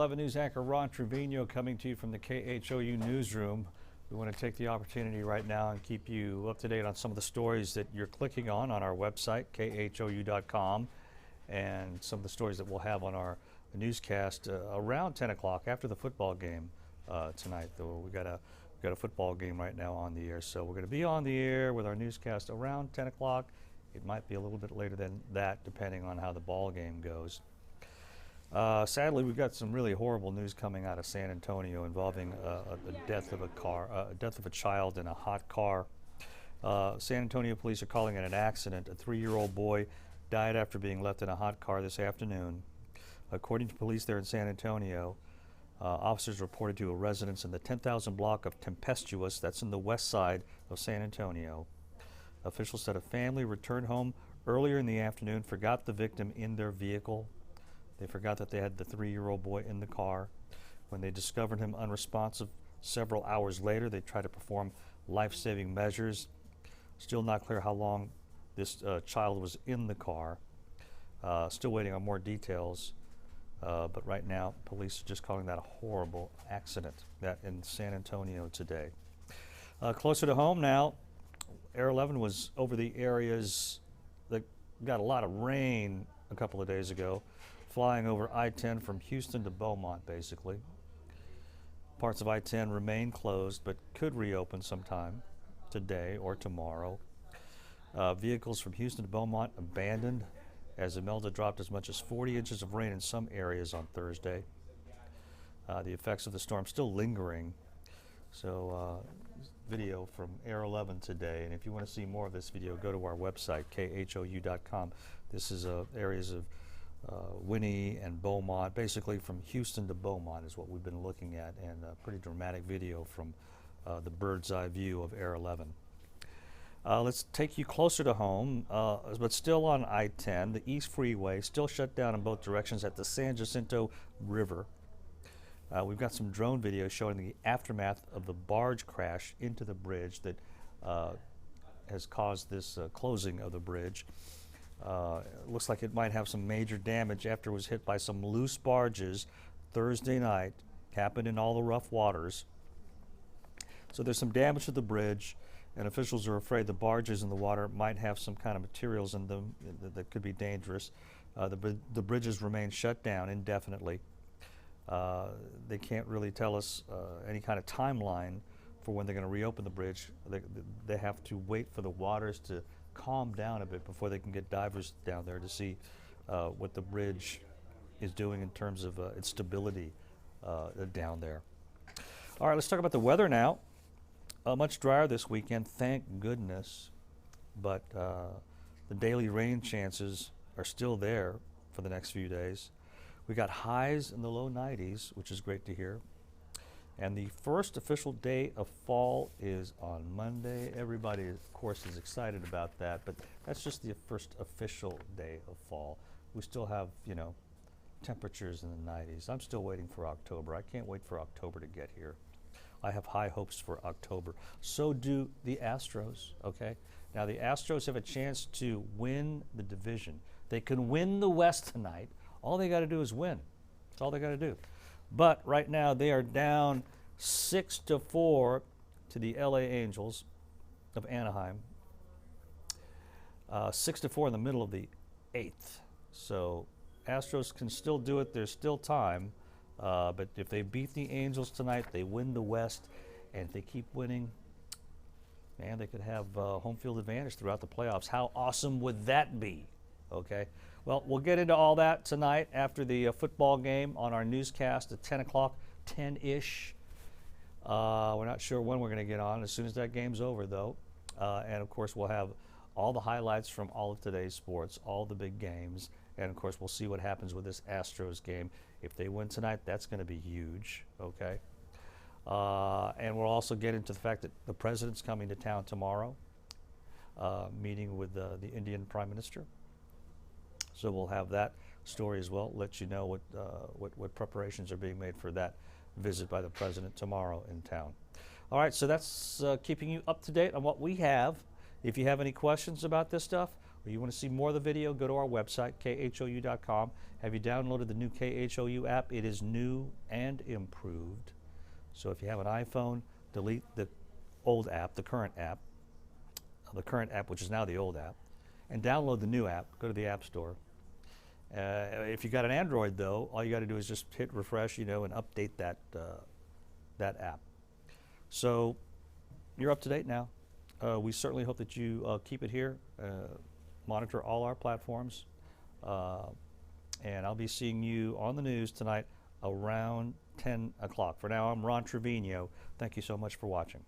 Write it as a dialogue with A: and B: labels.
A: 11 News anchor Ron Trevino coming to you from the KHOU newsroom. We want to take the opportunity right now and keep you up to date on some of the stories that you're clicking on our website, khou.com, and some of the stories that we'll have on our newscast around 10 o'clock after the football game tonight. Though we got a football game right now on the air, so we're going to be on the air with our newscast around 10 o'clock. It might be a little bit later than that, depending on how the ball game goes. Sadly, we've got some really horrible news coming out of San Antonio involving the death of a child in a hot car. San Antonio police are calling it an accident. A 3-year-old boy died after being left in a hot car this afternoon. According to police there in San Antonio, officers reported to a residence in the 10,000 block of Tempestuous, that's in the west side of San Antonio. Officials said a family returned home earlier in the afternoon, forgot the victim in their vehicle. They forgot that they had the 3-year-old boy in the car. When they discovered him unresponsive several hours later, they tried to perform life-saving measures. Still not clear how long this child was in the car. Still waiting on more details. But right now, police are just calling that a horrible accident that in San Antonio today. Closer to home now, Air 11 was over the areas that got a lot of rain a couple of days ago, flying over I-10 from Houston to Beaumont, basically. Parts of I-10 remain closed, but could reopen sometime today or tomorrow. Vehicles from Houston to Beaumont abandoned as Imelda dropped as much as 40 inches of rain in some areas on Thursday. The effects of the storm still lingering. So video from Air 11 today, and if you want to see more of this video, go to our website, khou.com. This is areas of Winnie and Beaumont, basically from Houston to Beaumont is what we've been looking at, and a pretty dramatic video from the bird's eye view of Air 11. Let's take you closer to home, but still on I-10. The East Freeway still shut down in both directions at the San Jacinto River. We've got some drone video showing the aftermath of the barge crash into the bridge that has caused this closing of the bridge. Looks like it might have some major damage after it was hit by some loose barges Thursday night. Happened in all the rough waters. So there's some damage to the bridge, and officials are afraid the barges in the water might have some kind of materials in them that could be dangerous. The bridges remain shut down indefinitely. They can't really tell us any kind of timeline for when they're going to reopen the bridge. They have to wait for the waters to calm down a bit before they can get divers down there to see what the bridge is doing in terms of its stability down there. All right, let's talk about the weather now. Much drier this weekend, thank goodness, but the daily rain chances are still there for the next few days. We got highs in the low 90s, which is great to hear. And the first official day of fall is on Monday. Everybody, of course, is excited about that, but that's just the first official day of fall. We still have, temperatures in the 90s. I'm still waiting for October. I can't wait for October to get here. I have high hopes for October. So do the Astros, okay? Now, the Astros have a chance to win the division. They can win the West tonight. All they got to do is win. That's all they got to do. But right now, they are down 6-4 to the LA Angels of Anaheim. 6-4 in the middle of the 8th. So Astros can still do it. There's still time. But if they beat the Angels tonight, they win the West. And if they keep winning, man, they could have home field advantage throughout the playoffs. How awesome would that be? Okay. Well, we'll get into all that tonight after the football game on our newscast at 10 o'clock, 10-ish. We're not sure when we're going to get on as soon as that game's over, though. And, of course, we'll have all the highlights from all of today's sports, all the big games. And, of course, we'll see what happens with this Astros game. If they win tonight, that's going to be huge, okay? And we'll also get into the fact that the president's coming to town tomorrow, meeting with the Indian Prime Minister. So we'll have that story as well, let you know what preparations are being made for that visit by the president tomorrow in town. All right, so that's keeping you up to date on what we have. If you have any questions about this stuff, or you want to see more of the video, go to our website, khou.com. Have you downloaded the new KHOU app? It is new and improved. So if you have an iPhone, delete the old app, the current app, which is now the old app, and download the new app. Go to the App Store. If you got an Android, though, all you got to do is just hit refresh, and update that app. So you're up to date now. We certainly hope that you keep it here. Monitor all our platforms, and I'll be seeing you on the news tonight around 10 o'clock. For now, I'm Ron Trevino. Thank you so much for watching.